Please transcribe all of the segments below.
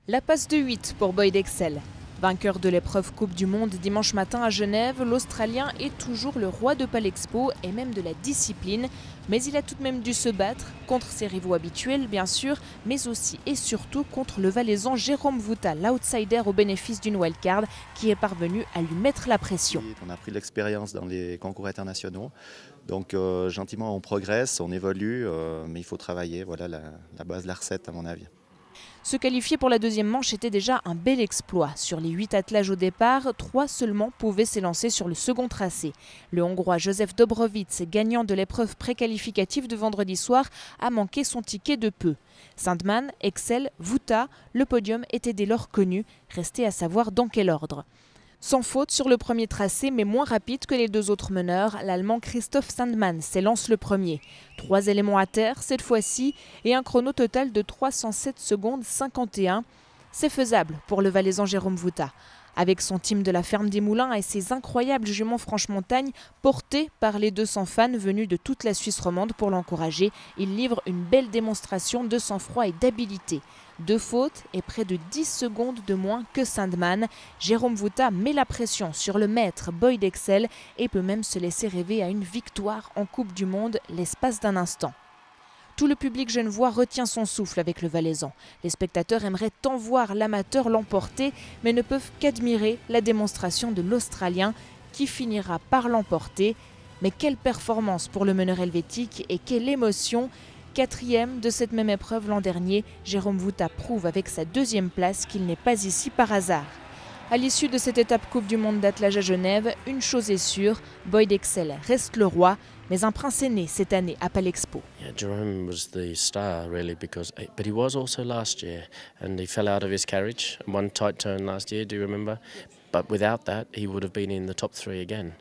La passe de 8 pour Boyd Exel. Vainqueur de l'épreuve Coupe du Monde dimanche matin à Genève, l'Australien est toujours le roi de Palexpo et même de la discipline. Mais il a tout de même dû se battre contre ses rivaux habituels, bien sûr, mais aussi et surtout contre le Valaisan Jérôme Vouta, l'outsider au bénéfice d'une wildcard, qui est parvenu à lui mettre la pression. On a pris de l'expérience dans les concours internationaux, donc gentiment on progresse, on évolue, mais il faut travailler, voilà la base de la recette à mon avis. Se qualifier pour la deuxième manche était déjà un bel exploit. Sur les 8 attelages au départ, 3 seulement pouvaient s'élancer sur le second tracé. Le Hongrois Josef Dobrowicz, gagnant de l'épreuve préqualificative de vendredi soir, a manqué son ticket de peu. Sandman, Exel, Vouta, le podium était dès lors connu, restait à savoir dans quel ordre. Sans faute sur le premier tracé, mais moins rapide que les deux autres meneurs, l'Allemand Christoph Sandman s'élance le premier. 3 éléments à terre cette fois-ci et un chrono total de 307 secondes 51. C'est faisable pour le Valaisan Jérôme Vouta. Avec son team de la ferme des Moulins et ses incroyables juments Franche-Montagne, portés par les 200 fans venus de toute la Suisse romande pour l'encourager, il livre une belle démonstration de sang-froid et d'habileté. 2 fautes et près de 10 secondes de moins que Sandman. Jérôme Vouta met la pression sur le maître Boyd Exel et peut même se laisser rêver à une victoire en Coupe du Monde l'espace d'un instant. Tout le public genevois retient son souffle avec le Valaisan. Les spectateurs aimeraient tant voir l'amateur l'emporter, mais ne peuvent qu'admirer la démonstration de l'Australien qui finira par l'emporter. Mais quelle performance pour le meneur helvétique et quelle émotion! 4e de cette même épreuve l'an dernier, Jérôme Vouta prouve avec sa 2e place qu'il n'est pas ici par hasard. À l'issue de cette étape Coupe du Monde d'attelage à Genève, une chose est sûre, Boyd Exel reste le roi, mais un prince est né cette année à Palexpo. Yeah, Jerome was the star really but he was also last year and he fell out of his carriage. One tight turn last year, do you remember? But without that, he would have been in the top 3 again.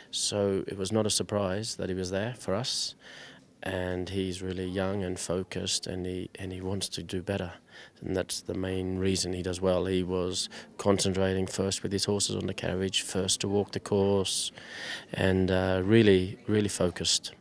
So it was not a surprise that he was there for us. And he's really young and focused, and he wants to do better, and that's the main reason he does well. He was concentrating first with his horses on the carriage, first to walk the course, and really focused.